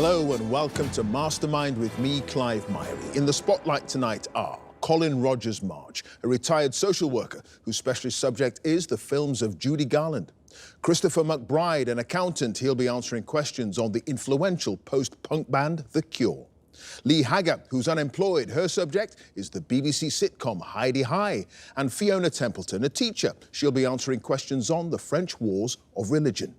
Hello and welcome to Mastermind with me, Clive Myrie. In the spotlight tonight are Colin Rogers-March, a retired social worker whose specialist subject is the films of Judy Garland. Christopher McBride, an accountant, he'll be answering questions on the influential post-punk band The Cure. Lee Hager, who's unemployed, her subject is the BBC sitcom Heidi High. And Fiona Templeton, a teacher, she'll be answering questions on the French wars of religion.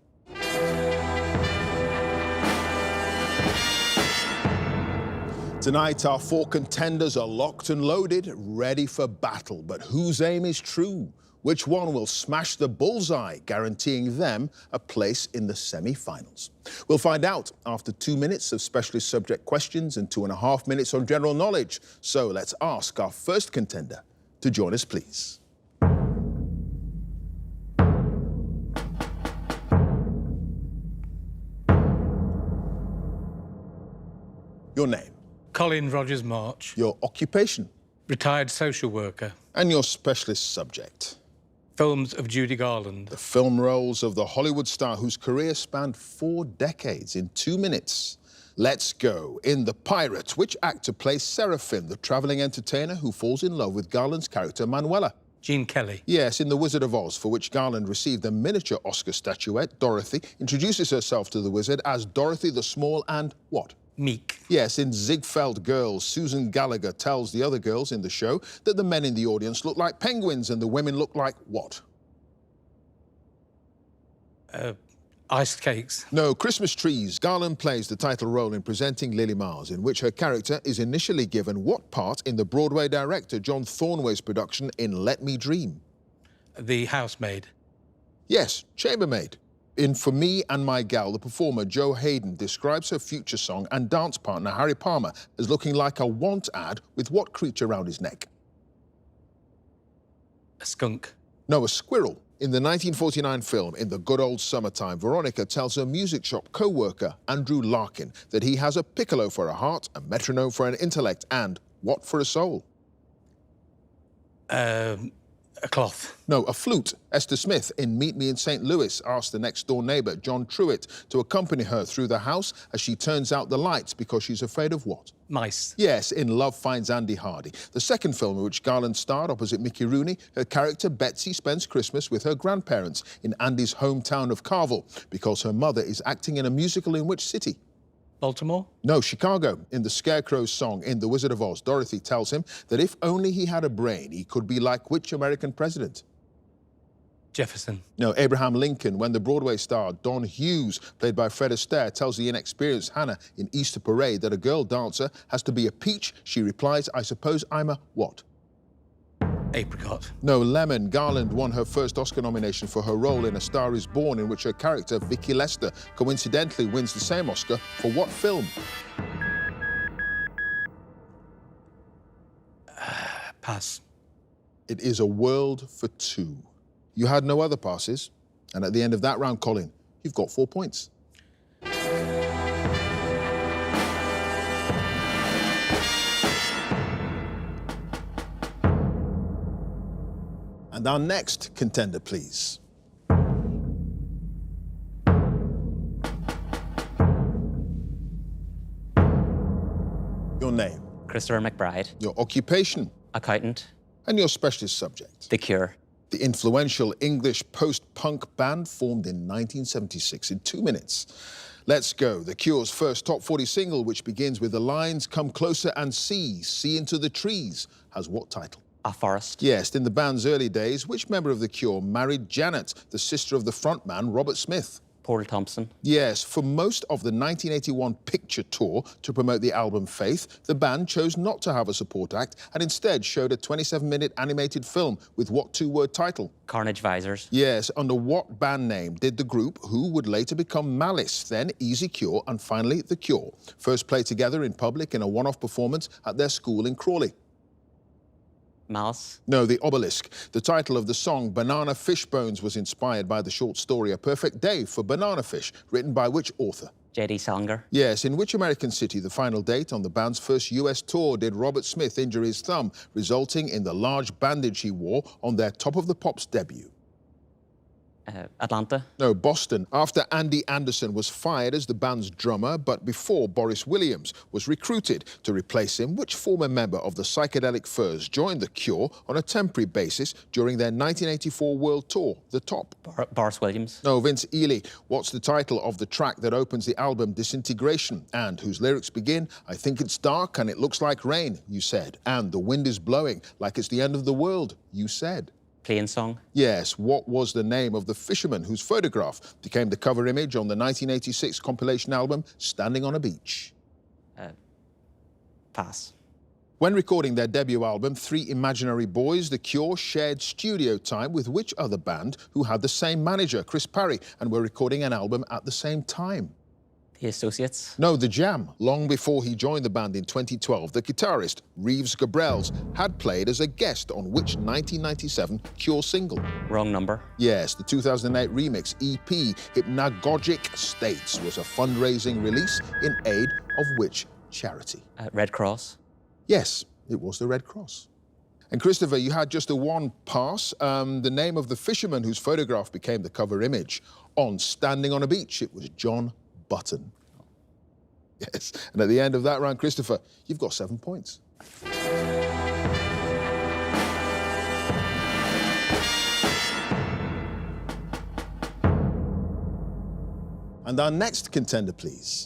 Tonight, our four contenders are locked and loaded, ready for battle. But whose aim is true? Which one will smash the bullseye, guaranteeing them a place in the semi-finals? We'll find out after 2 minutes of specialist subject questions and 2.5 minutes on general knowledge. So let's ask our first contender to join us, please. Your name? Colin Rogers-March. Your occupation? Retired social worker. And your specialist subject? Films of Judy Garland. The film roles of the Hollywood star whose career spanned 4 decades in 2 minutes. Let's go. In The Pirate, which actor plays Seraphim, the travelling entertainer who falls in love with Garland's character Manuela? Gene Kelly. Yes, in The Wizard of Oz, for which Garland received a miniature Oscar statuette, Dorothy introduces herself to the wizard as Dorothy the Small and what? Meek. Yes, in Ziegfeld Girls, Susan Gallagher tells the other girls in the show that the men in the audience look like penguins and the women look like what? Iced cakes. No, Christmas Trees. Garland plays the title role in Presenting Lily Mars, in which her character is initially given what part in the Broadway director John Thornway's production in Let Me Dream? The housemaid. Yes, chambermaid. In For Me and My Gal, the performer Jo Hayden describes her future song and dance partner Harry Palmer as looking like a want ad with what creature around his neck? A skunk. No, a squirrel. In the 1949 film In the Good Old Summertime, Veronica tells her music shop co-worker Andrew Larkin that he has a piccolo for a heart, a metronome for an intellect, and what for a soul? A cloth. No, a flute. Esther Smith in Meet Me in St. Louis asked the next-door neighbour, John Truitt, to accompany her through the house as she turns out the lights because she's afraid of what? Mice. Yes, in Love Finds Andy Hardy, the second film in which Garland starred opposite Mickey Rooney. Her character, Betsy, spends Christmas with her grandparents in Andy's hometown of Carville because her mother is acting in a musical in which city? Baltimore? No, Chicago. In the Scarecrow's song in The Wizard of Oz, Dorothy tells him that if only he had a brain, he could be like which American president? Jefferson. No, Abraham Lincoln. When the Broadway star Don Hughes, played by Fred Astaire, tells the inexperienced Hannah in Easter Parade that a girl dancer has to be a peach, she replies, I suppose I'm a what? Apricot. No, Lemon. Garland won her first Oscar nomination for her role in A Star is Born, in which her character, Vicky Lester, coincidentally wins the same Oscar for what film? Pass. It is A World for Two. You had no other passes, and at the end of that round, Colin, you've got 4 points. And our next contender, please. Your name? Christopher McBride. Your occupation? Accountant. And your specialist subject? The Cure. The influential English post-punk band formed in 1976 in 2 minutes. Let's go. The Cure's first top 40 single, which begins with the lines, come closer and see into the trees, has what title? A Forest. Yes, in the band's early days, which member of The Cure married Janet, the sister of the frontman, Robert Smith? Paul Thompson. Yes, for most of the 1981 picture tour to promote the album Faith, the band chose not to have a support act and instead showed a 27-minute animated film with what 2-word title? Carnage Visors. Yes, under what band name did the group, who would later become Malice, then Easy Cure, and finally The Cure, first play together in public in a one-off performance at their school in Crawley? Malice. No, The Obelisk. The title of the song, Banana Fish Bones, was inspired by the short story A Perfect Day for Banana Fish, written by which author? J.D. Salinger. Yes, in which American city, the final date on the band's first US tour, did Robert Smith injure his thumb, resulting in the large bandage he wore on their Top of the Pops debut? Atlanta. No, Boston, after Andy Anderson was fired as the band's drummer, but before Boris Williams was recruited to replace him, which former member of the Psychedelic Furs joined The Cure on a temporary basis during their 1984 world tour, The Top? Boris Williams. No, Vince Ely. What's the title of the track that opens the album Disintegration, and whose lyrics begin, I think it's dark and it looks like rain, you said, and the wind is blowing like it's the end of the world, you said? Plain song. Yes, what was the name of the fisherman whose photograph became the cover image on the 1986 compilation album Standing on a Beach? Pass. When recording their debut album, Three Imaginary Boys, The Cure shared studio time with which other band who had the same manager, Chris Parry, and were recording an album at the same time? The Associates. No, The Jam. Long before he joined the band in 2012, the guitarist, Reeves Gabrels, had played as a guest on which 1997 Cure single? Wrong number. Yes, the 2008 remix EP, Hypnagogic States, was a fundraising release in aid of which charity? Red Cross. Yes, it was the Red Cross. And Christopher, you had just a one pass. The name of the fisherman whose photograph became the cover image on Standing on a Beach, it was John Button. Yes, and at the end of that round, Christopher, you've got 7 points. And our next contender, please.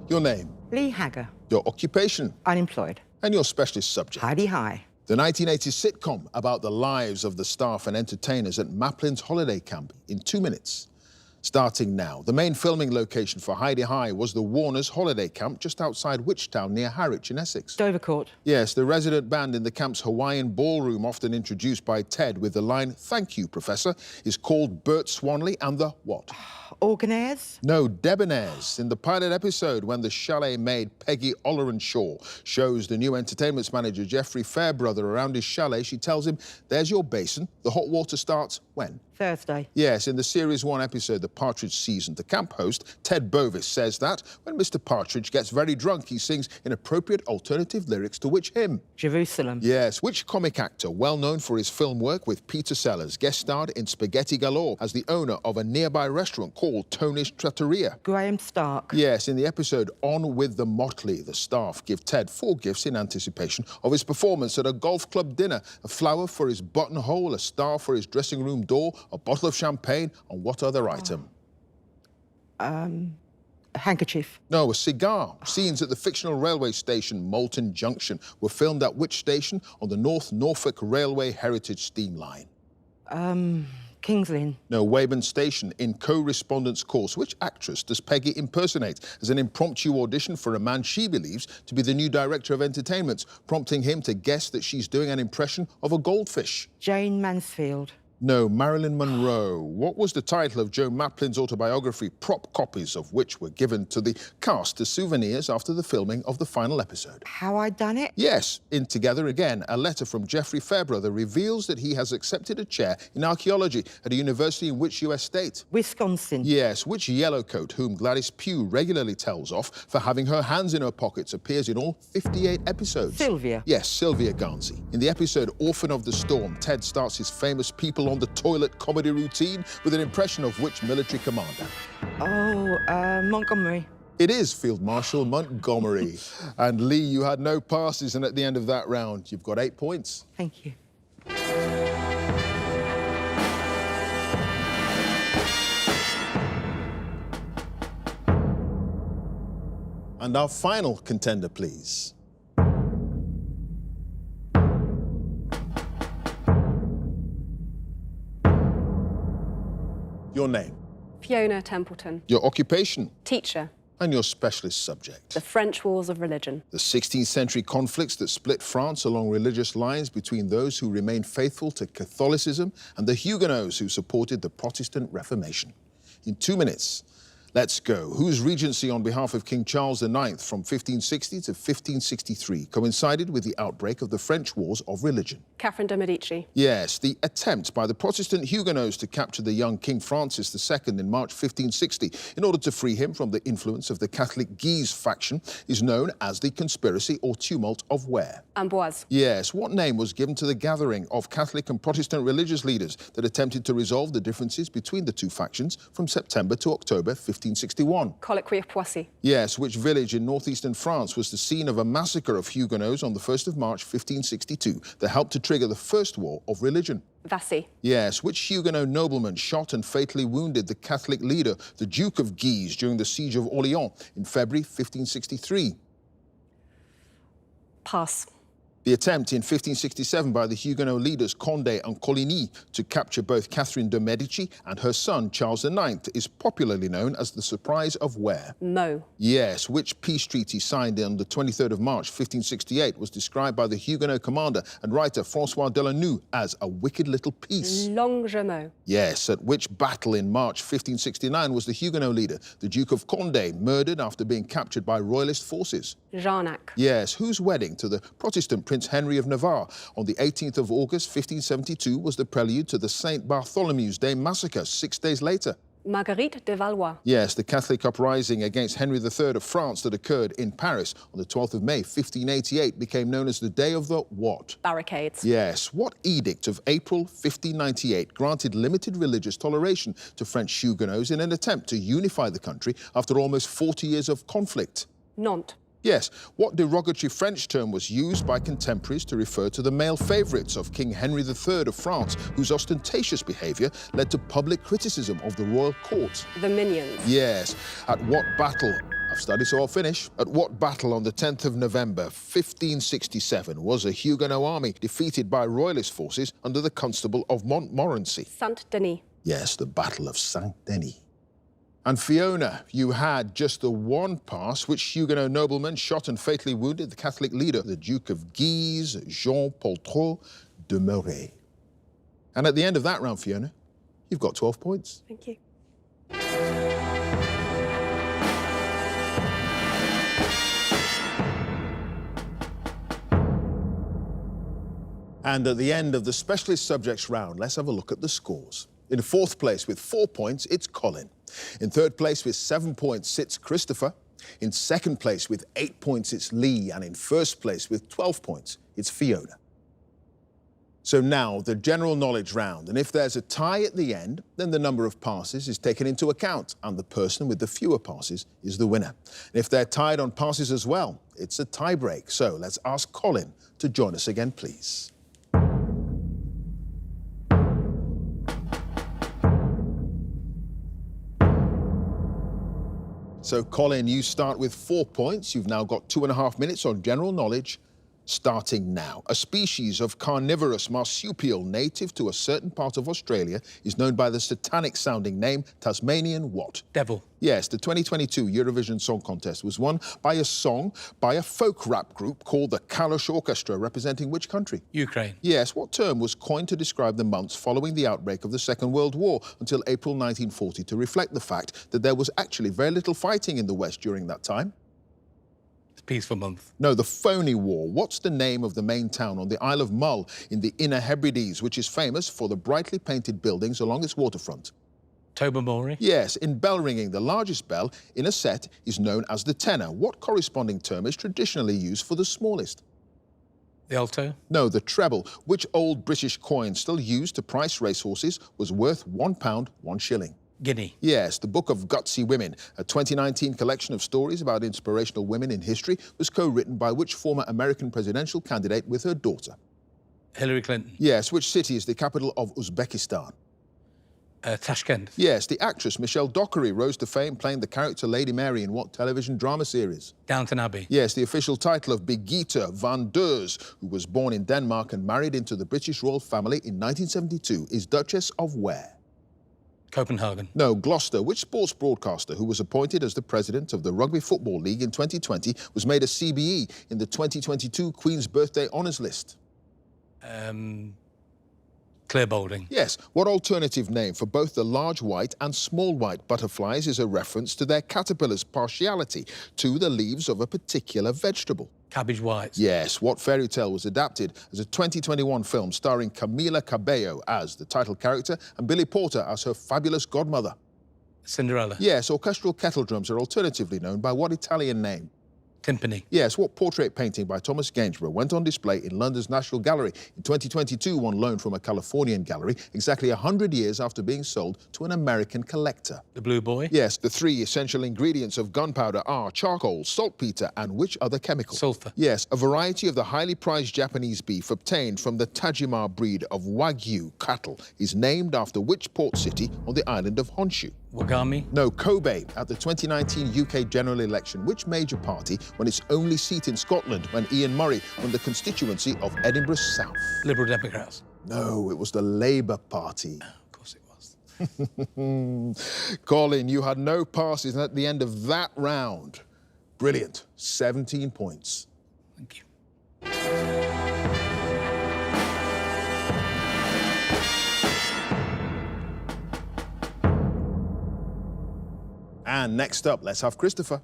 Your name, Lee Hagger, your occupation, unemployed. and your specialist subject. Heidi High. The 1980 sitcom about the lives of the staff and entertainers at Maplin's holiday camp in 2 minutes. Starting now, the main filming location for Heidi High was the Warners holiday camp just outside which town near Harwich in Essex? Dovercourt. Yes, the resident band in the camp's Hawaiian ballroom, often introduced by Ted with the line, "Thank you, Professor," is called Bert Swanley and the what? Organaires. No, Debonaires. In the pilot episode, when the chalet maid Peggy Ollerenshaw shows the new entertainments manager Jeffrey Fairbrother around his chalet, she tells him, "There's your basin. The hot water starts when?" Thursday. Yes, in the Series 1 episode, The Partridge Season, the camp host, Ted Bovis, says that when Mr. Partridge gets very drunk, he sings inappropriate alternative lyrics to which hymn? Jerusalem. Yes, which comic actor, well known for his film work with Peter Sellers, guest starred in Spaghetti Galore as the owner of a nearby restaurant called Tony's Trattoria? Graham Stark. Yes, in the episode On with the Motley, the staff give Ted 4 gifts in anticipation of his performance at a golf club dinner: a flower for his buttonhole, a star for his dressing room door, a bottle of champagne, and what other item? A handkerchief. No, a cigar. Scenes at the fictional railway station Moulton Junction were filmed at which station on the North Norfolk Railway Heritage Steam Line? King's Lynn. No, Weyburn Station. In co-respondence course, which actress does Peggy impersonate as an impromptu audition for a man she believes to be the new director of entertainment, prompting him to guess that she's doing an impression of a goldfish? Jane Mansfield. No, Marilyn Monroe. What was the title of Joe Maplin's autobiography, prop copies of which were given to the cast as souvenirs after the filming of the final episode? How I Done It. Yes, in Together Again, a letter from Jeffrey Fairbrother reveals that he has accepted a chair in archaeology at a university in which US state? Wisconsin. Yes, which yellowcoat, whom Gladys Pugh regularly tells off for having her hands in her pockets, appears in all 58 episodes? Sylvia. Yes, Sylvia Garnsey. In the episode Orphan of the Storm, Ted starts his famous People on the Toilet comedy routine with an impression of which military commander? Montgomery. It is Field Marshal Montgomery. And Lee, you had no passes, and at the end of that round, you've got 8 points. Thank you. And our final contender, please. Your name, Fiona Templeton. your occupation, Teacher. and your specialist subject. The French Wars of Religion. The 16th century conflicts that split France along religious lines between those who remained faithful to Catholicism and the Huguenots who supported the Protestant Reformation. In 2 minutes, Let's go. Whose regency on behalf of King Charles IX from 1560 to 1563 coincided with the outbreak of the French Wars of Religion? Catherine de' Medici. Yes, the attempt by the Protestant Huguenots to capture the young King Francis II in March 1560 in order to free him from the influence of the Catholic Guise faction is known as the conspiracy or tumult of where? Amboise. Yes, what name was given to the gathering of Catholic and Protestant religious leaders that attempted to resolve the differences between the two factions from September to October 1561? Colloquy of Poissy. Yes, which village in northeastern France was the scene of a massacre of Huguenots on the 1st of March 1562 that helped to trigger the First War of Religion? Vassy. Yes, which Huguenot nobleman shot and fatally wounded the Catholic leader, the Duke of Guise, during the siege of Orleans in February 1563? Pass. The attempt in 1567 by the Huguenot leaders Condé and Coligny to capture both Catherine de' Medici and her son Charles IX is popularly known as the Surprise of where? Meaux. Yes, which peace treaty signed on the 23rd of March 1568 was described by the Huguenot commander and writer François Delanoux as a wicked little piece? Longjumeau. Yes, at which battle in March 1569 was the Huguenot leader, the Duke of Condé, murdered after being captured by royalist forces? Jarnac. Yes, whose wedding to the Protestant Prince Henry of Navarre on the 18th of August 1572 was the prelude to the St. Bartholomew's Day massacre 6 days later? Marguerite de Valois. Yes, the Catholic uprising against Henry III of France that occurred in Paris on the 12th of May 1588 became known as the Day of the what? Barricades. Yes, what edict of April 1598 granted limited religious toleration to French Huguenots in an attempt to unify the country after almost 40 years of conflict? Nantes. Yes, what derogatory French term was used by contemporaries to refer to the male favourites of King Henry III of France, whose ostentatious behaviour led to public criticism of the royal court? The Minions. Yes, at what battle? I've studied, so I'll finish. At what battle on the 10th of November 1567 was a Huguenot army defeated by royalist forces under the Constable of Montmorency? Saint-Denis. Yes, the Battle of Saint-Denis. And Fiona, you had just the one pass. Which Huguenot nobleman shot and fatally wounded the Catholic leader, the Duke of Guise, Jean-Paul de Moray? And at the end of that round, Fiona, you've got 12 points. Thank you. And at the end of the specialist subjects round, let's have a look at the scores. In fourth place with 4 points, it's Colin. In third place with 7 points sits Christopher. In second place with 8 points, it's Lee. And in first place with 12 points, it's Fiona. So now the general knowledge round. And if there's a tie at the end, then the number of passes is taken into account and the person with the fewer passes is the winner. And if they're tied on passes as well, it's a tie break. So let's ask Colin to join us again, please. So, Colin, you start with 4 points. You've now got 2.5 minutes on general knowledge, starting now. A species of carnivorous marsupial native to a certain part of Australia is known by the satanic-sounding name Tasmanian what? Devil. Yes, the 2022 Eurovision Song Contest was won by a song by a folk rap group called the Kalosh Orchestra, representing which country? Ukraine. Yes, what term was coined to describe the months following the outbreak of the Second World War until April 1940 to reflect the fact that there was actually very little fighting in the West during that time? It's Peaceful Month. No, the Phony War. What's the name of the main town on the Isle of Mull in the Inner Hebrides, which is famous for the brightly painted buildings along its waterfront? Tobermory. Yes, in bell ringing, the largest bell in a set is known as the tenor. What corresponding term is traditionally used for the smallest? The Alto. No, the treble. Which old British coin still used to price racehorses was worth £1, 1 shilling? Guinea. Yes, the Book of Gutsy Women, a 2019 collection of stories about inspirational women in history, was co-written by which former American presidential candidate with her daughter? Hillary Clinton. Yes, which city is the capital of Uzbekistan? Tashkent. Yes, the actress Michelle Dockery rose to fame playing the character Lady Mary in what television drama series? Downton Abbey. Yes, the official title of Birgitte van Deurs, who was born in Denmark and married into the British royal family in 1972, is Duchess of where? Copenhagen. No, Gloucester. Which sports broadcaster who was appointed as the president of the Rugby Football League in 2020 was made a CBE in the 2022 Queen's Birthday Honours List? Clive Clear bowling. Yes. What alternative name for both the large white and small white butterflies is a reference to their caterpillar's partiality to the leaves of a particular vegetable? Cabbage whites. Yes. What fairy tale was adapted as a 2021 film starring Camila Cabello as the title character and Billy Porter as her fabulous godmother? Cinderella. Yes. Orchestral kettle drums are alternatively known by what Italian name? Timpani. Yes. What portrait painting by Thomas Gainsborough went on display in London's National Gallery in 2022 on loan from a Californian gallery exactly 100 years after being sold to an American collector? The Blue Boy. Yes. The three essential ingredients of gunpowder are charcoal, saltpeter, and which other chemical? Sulfur. Yes. A variety of the highly prized Japanese beef obtained from the Tajima breed of Wagyu cattle is named after which port city on the island of Honshu? Wagami. No, Kobe. At the 2019 UK general election, which major party won its only seat in Scotland when Ian Murray won the constituency of Edinburgh South? Liberal Democrats. No, it was the Labour Party. Of course it was. Colin, you had no passes at the end of that round. Brilliant. 17 points. Thank you. And next up, let's have Christopher.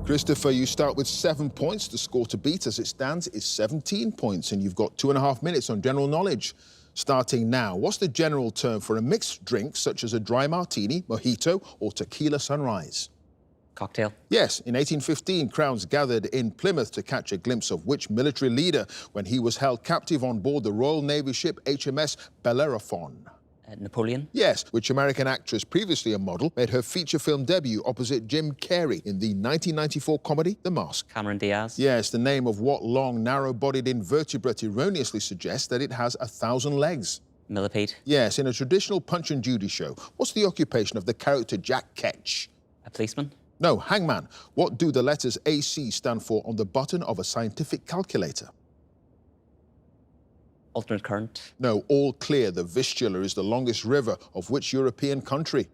Christopher, you start with 7 points. The score to beat as it stands is 17 points, and you've got 2.5 minutes on general knowledge. Starting now, what's the general term for a mixed drink such as a dry martini, mojito, or tequila sunrise? Cocktail. Yes, in 1815, crowds gathered in Plymouth to catch a glimpse of which military leader when he was held captive on board the Royal Navy ship HMS Bellerophon? Napoleon. Yes, which American actress, previously a model, made her feature film debut opposite Jim Carrey in the 1994 comedy The Mask? Cameron Diaz. Yes, the name of what long, narrow-bodied invertebrate erroneously suggests that it has 1,000 legs? Millipede. Yes, in a traditional Punch and Judy show, what's the occupation of the character Jack Ketch? A policeman. No, hangman. What do the letters AC stand for on the button of a scientific calculator? Alternate current. No, all clear. The Vistula is the longest river of which European country?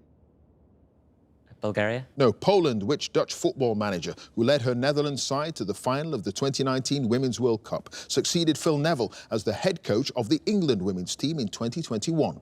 Bulgaria. No, Poland. Which Dutch football manager who led her Netherlands side to the final of the 2019 Women's World Cup succeeded Phil Neville as the head coach of the England women's team in 2021?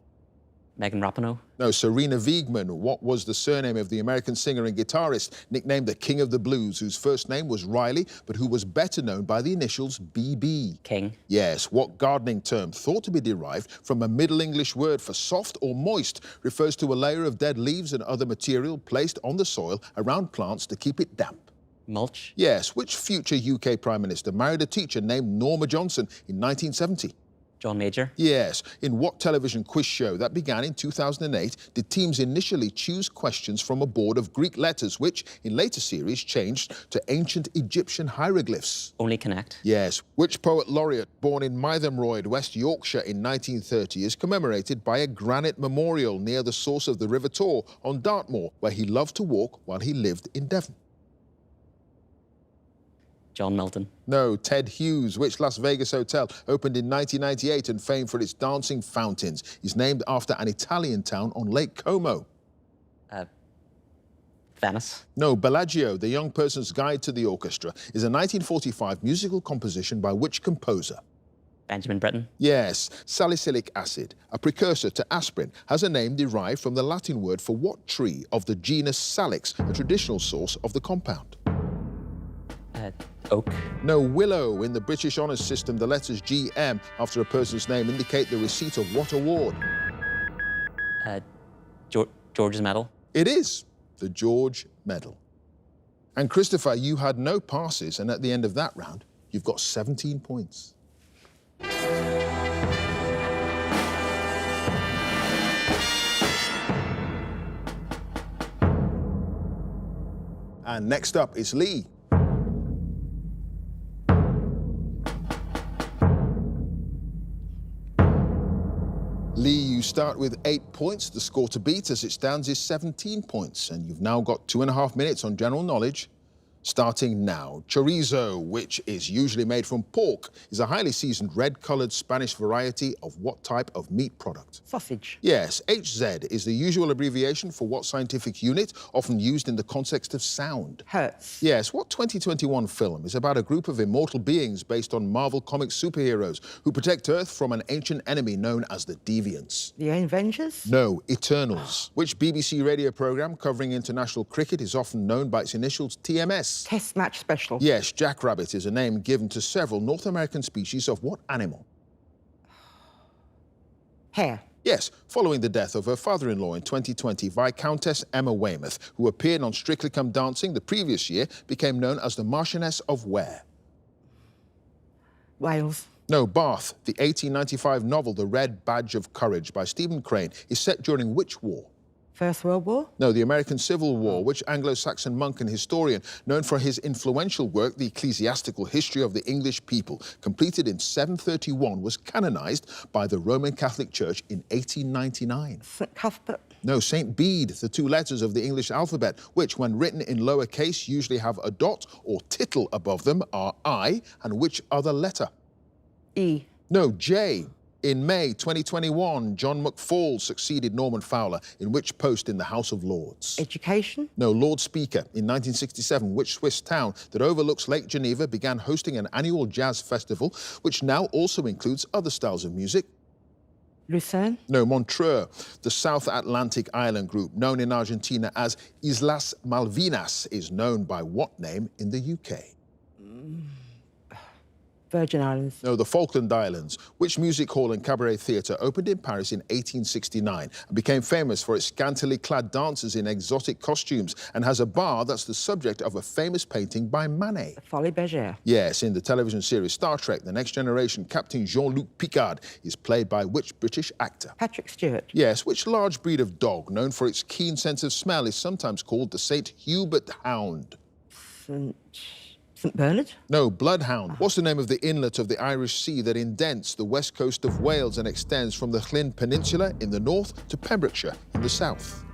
Megan Rapinoe. No, Serena Wiegman. What was the surname of the American singer and guitarist nicknamed the King of the Blues, whose first name was Riley, but who was better known by the initials BB? King. Yes. What gardening term, thought to be derived from a Middle English word for soft or moist, refers to a layer of dead leaves and other material placed on the soil around plants to keep it damp? Mulch. Yes. Which future UK Prime Minister married a teacher named Norma Johnson in 1970? John Major. Yes. In what television quiz show that began in 2008 did teams initially choose questions from a board of Greek letters, which in later series changed to ancient Egyptian hieroglyphs? Only Connect. Yes. Which poet laureate, born in Mytholmroyd, West Yorkshire in 1930, is commemorated by a granite memorial near the source of the River Tor on Dartmoor, where he loved to walk while he lived in Devon? John Milton. No, Ted Hughes. Which Las Vegas hotel opened in 1998 and famed for its dancing fountains is named after an Italian town on Lake Como? Venice. No, Bellagio, The Young Person's Guide to the Orchestra, is a 1945 musical composition by which composer? Benjamin Britten. Yes, salicylic acid, a precursor to aspirin, has a name derived from the Latin word for what tree of the genus Salix, a traditional source of the compound? Oak. No, willow. In the British honours system, the letters GM after a person's name indicate the receipt of what award? George's Medal. It is the George Medal. And Christopher, you had no passes, and at the end of that round, you've got 17 points. And next up is Lee. Lee, you start with 8 points. The score to beat as it stands is 17 points. And you've now got 2.5 minutes on general knowledge. Starting now, chorizo, which is usually made from pork, is a highly seasoned red-coloured Spanish variety of what type of meat product? Sausage. Yes, HZ is the usual abbreviation for what scientific unit, often used in the context of sound? Hertz. Yes, what 2021 film is about a group of immortal beings based on Marvel comic superheroes who protect Earth from an ancient enemy known as the Deviants? The Avengers. No, Eternals. Which BBC radio programme covering international cricket is often known by its initials TMS? Test match special. Yes, jackrabbit is a name given to several North American species of what animal? Hare. Yes, following the death of her father-in-law in 2020, Viscountess Emma Weymouth, who appeared on Strictly Come Dancing the previous year, became known as the Marchioness of where? Wales. No, Bath. The 1895 novel The Red Badge of Courage by Stephen Crane is set during which war? First World War. No, the American Civil War. Which Anglo-Saxon monk and historian, known for his influential work, The Ecclesiastical History of the English People, completed in 731, was canonized by the Roman Catholic Church in 1899? St Cuthbert. No, St. Bede, the two letters of the English alphabet, which, when written in lowercase, usually have a dot or tittle above them, are I, and which other letter? E. No, J. In May 2021, John McFall succeeded Norman Fowler in which post in the House of Lords? Education. No, Lord Speaker. In 1967, which Swiss town that overlooks Lake Geneva began hosting an annual jazz festival, which now also includes other styles of music? Lucerne. No, Montreux, the South Atlantic island group, known in Argentina as Islas Malvinas, is known by what name in the UK? Virgin Islands. No, the Falkland Islands. Which music hall and cabaret theatre opened in Paris in 1869 and became famous for its scantily clad dancers in exotic costumes and has a bar that's the subject of a famous painting by Manet? Folies Bergère. Yes, in the television series Star Trek, The Next Generation, Captain Jean-Luc Picard is played by which British actor? Patrick Stewart. Yes, which large breed of dog, known for its keen sense of smell, is sometimes called the St. Hubert Hound? St Bernard. No, Bloodhound. What's the name of the inlet of the Irish Sea that indents the west coast of Wales and extends from the Llyn Peninsula in the north to Pembrokeshire in the south?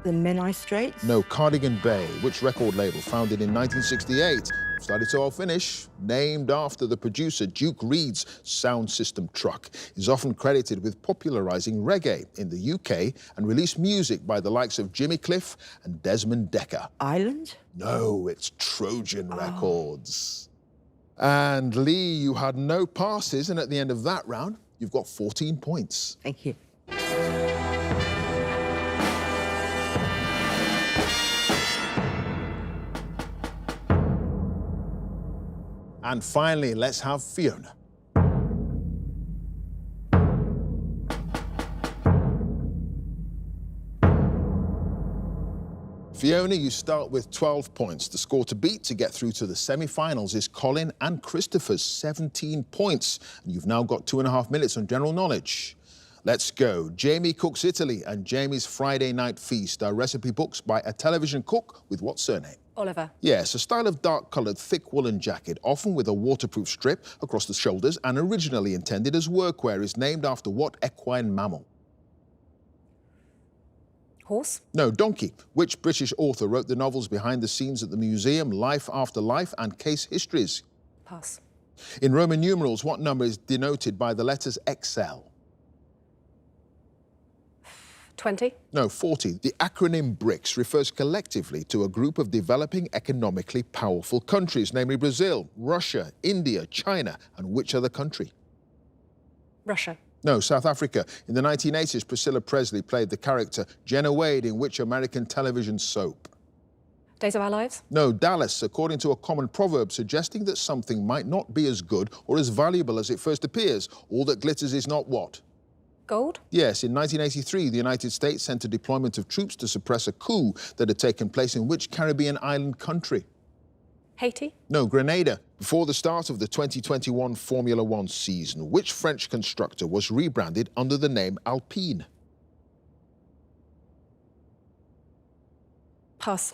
The Menai Straits. No, Cardigan Bay. Which record label, founded in 1968, started to all finish, named after the producer Duke Reed's sound system truck, is often credited with popularising reggae in the UK and released music by the likes of Jimmy Cliff and Desmond Dekker? Island. No, it's Trojan Records. And Lee, you had no passes, and at the end of that round, you've got 14 points. Thank you. And finally, let's have Fiona. Fiona, you start with 12 points. The score to beat to get through to the semi-finals is Colin and Christopher's 17 points. And you've now got 2.5 minutes on general knowledge. Let's go. Jamie Cooks Italy and Jamie's Friday Night Feast are recipe books by a television cook with what surname? Oliver. Yes, a style of dark-coloured, thick woolen jacket, often with a waterproof strip across the shoulders and originally intended as workwear, is named after what equine mammal? Horse. No, donkey. Which British author wrote the novels behind the scenes at the museum Life After Life and Case Histories? Pass. In Roman numerals, what number is denoted by the letters XL? 20. No, 40. The acronym BRICS refers collectively to a group of developing economically powerful countries, namely Brazil, Russia, India, China, and which other country? Russia. No, South Africa. In the 1980s, Priscilla Presley played the character Jenna Wade in which American television soap? Days of Our Lives. No, Dallas, according to a common proverb suggesting that something might not be as good or as valuable as it first appears. All that glitters is not what? Gold. Yes, in 1983, the United States sent a deployment of troops to suppress a coup that had taken place in which Caribbean island country? Haiti. No, Grenada. Before the start of the 2021 Formula One season, which French constructor was rebranded under the name Alpine? Pass.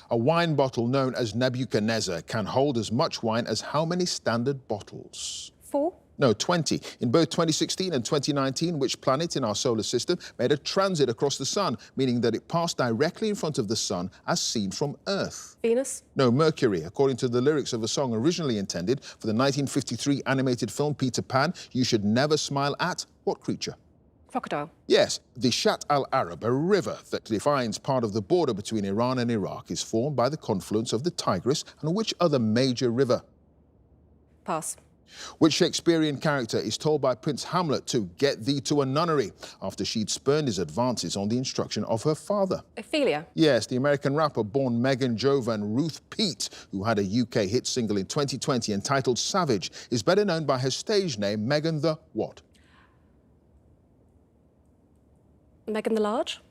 A wine bottle known as Nebuchadnezzar can hold as much wine as how many standard bottles? 4. No, 20. In both 2016 and 2019, which planet in our solar system made a transit across the sun, meaning that it passed directly in front of the sun as seen from Earth? Venus. No, Mercury. According to the lyrics of a song originally intended for the 1953 animated film Peter Pan, you should never smile at what creature? Crocodile. Yes, the Shat al-Arab, a river that defines part of the border between Iran and Iraq, is formed by the confluence of the Tigris and which other major river? Pass. Which Shakespearean character is told by Prince Hamlet to get thee to a nunnery after she'd spurned his advances on the instruction of her father? Ophelia. Yes, the American rapper born Megan Jovan Ruth Pete, who had a UK hit single in 2020 entitled Savage, is better known by her stage name Megan the what? Megan the Large.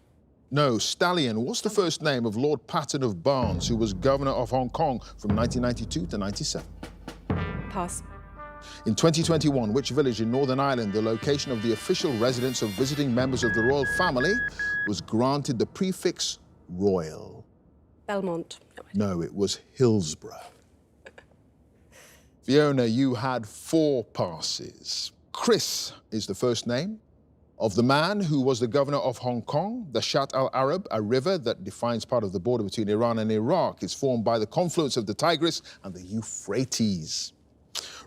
No, Stallion. What's the first name of Lord Patton of Barnes, who was governor of Hong Kong from 1992 to 97? Pass. In 2021, which village in Northern Ireland, the location of the official residence of visiting members of the royal family, was granted the prefix royal? Belmont. No, it was Hillsborough. Fiona, you had 4 passes. Chris is the first name of the man who was the governor of Hong Kong. The Shat al-Arab, a river that defines part of the border between Iran and Iraq, is formed by the confluence of the Tigris and the Euphrates.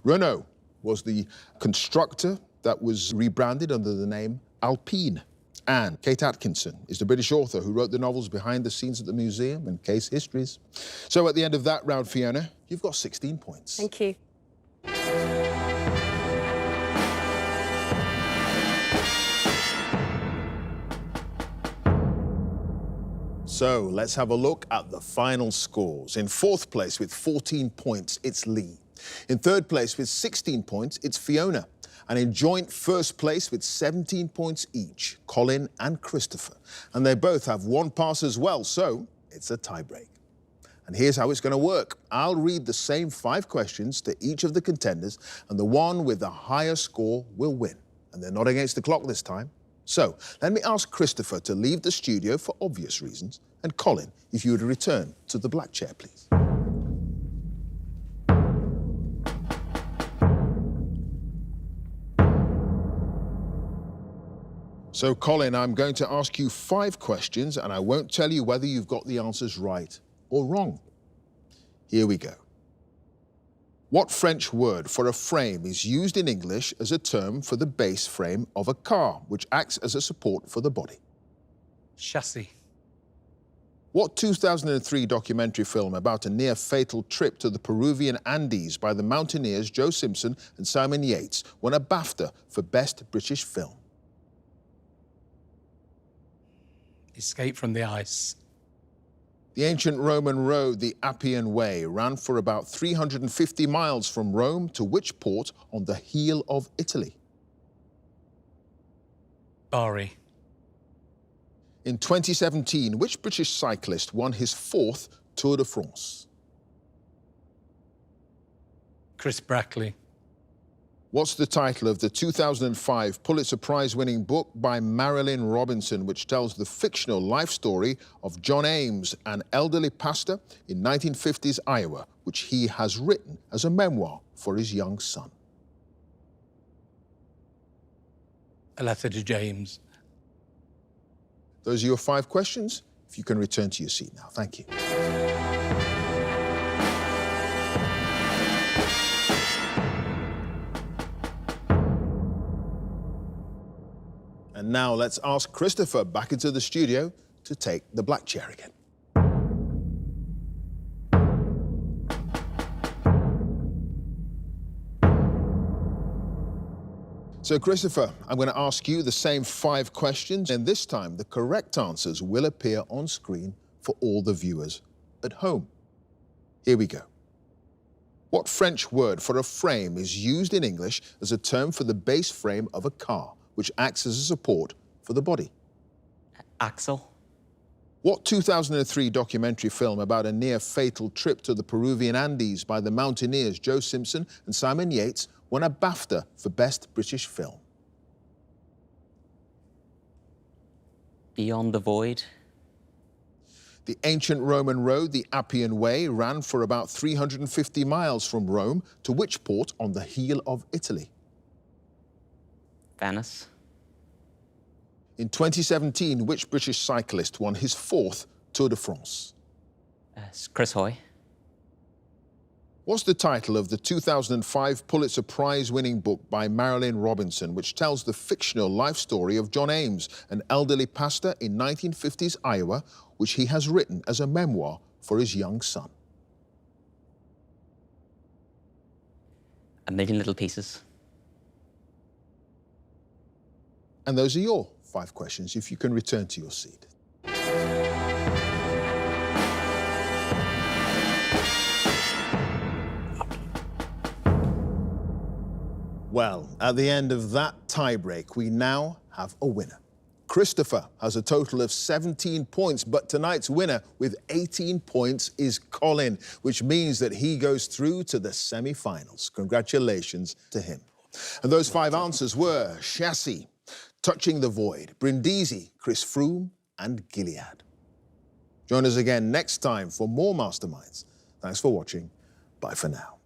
Renault was the constructor that was rebranded under the name Alpine. And Kate Atkinson is the British author who wrote the novels Behind the Scenes at the Museum and Case Histories. So at the end of that round, Fiona, you've got 16 points. Thank you. So let's have a look at the final scores. In 4th place with 14 points, it's Lee. In 3rd place with 16 points, it's Fiona. And in joint 1st place with 17 points each, Colin and Christopher. And they both have 1 pass as well, so it's a tiebreak. And here's how it's going to work. I'll read the same 5 questions to each of the contenders, and the one with the higher score will win. And they're not against the clock this time. So let me ask Christopher to leave the studio for obvious reasons, and Colin, if you would return to the black chair, please. So, Colin, I'm going to ask you 5 questions, and I won't tell you whether you've got the answers right or wrong. Here we go. What French word for a frame is used in English as a term for the base frame of a car, which acts as a support for the body? Chassis. What 2003 documentary film about a near-fatal trip to the Peruvian Andes by the mountaineers Joe Simpson and Simon Yates won a BAFTA for Best British Film? Escape from the Ice. The ancient Roman road, the Appian Way, ran for about 350 miles from Rome to which port on the heel of Italy? Bari. In 2017, which British cyclist won his 4th Tour de France? Chris Brackley. What's the title of the 2005 Pulitzer Prize-winning book by Marilyn Robinson, which tells the fictional life story of John Ames, an elderly pastor in 1950s Iowa, which he has written as a memoir for his young son? A letter to James. Those are your 5 questions. If you can return to your seat now. Thank you. And now let's ask Christopher back into the studio to take the black chair again. So, Christopher, I'm going to ask you the same 5 questions, and this time the correct answers will appear on screen for all the viewers at home. Here we go. What French word for a frame is used in English as a term for the base frame of a car, which acts as a support for the body? Axle. What 2003 documentary film about a near-fatal trip to the Peruvian Andes by the mountaineers Joe Simpson and Simon Yates won a BAFTA for Best British Film? Beyond the Void. The ancient Roman road, the Appian Way, ran for about 350 miles from Rome to which port on the heel of Italy? Venice. In 2017, which British cyclist won his 4th Tour de France? Chris Hoy. What's the title of the 2005 Pulitzer Prize-winning book by Marilynne Robinson, which tells the fictional life story of John Ames, an elderly pastor in 1950s Iowa, which he has written as a memoir for his young son? A Million Little Pieces. And those are your 5 questions, if you can return to your seat. Well, at the end of that tiebreak, we now have a winner. Christopher has a total of 17 points, but tonight's winner with 18 points is Colin, which means that he goes through to the semi-finals. Congratulations to him. And those 5 answers were Chassis, Touching the Void, Brindisi, Chris Froome, and Gilead. Join us again next time for more Masterminds. Thanks for watching. Bye for now.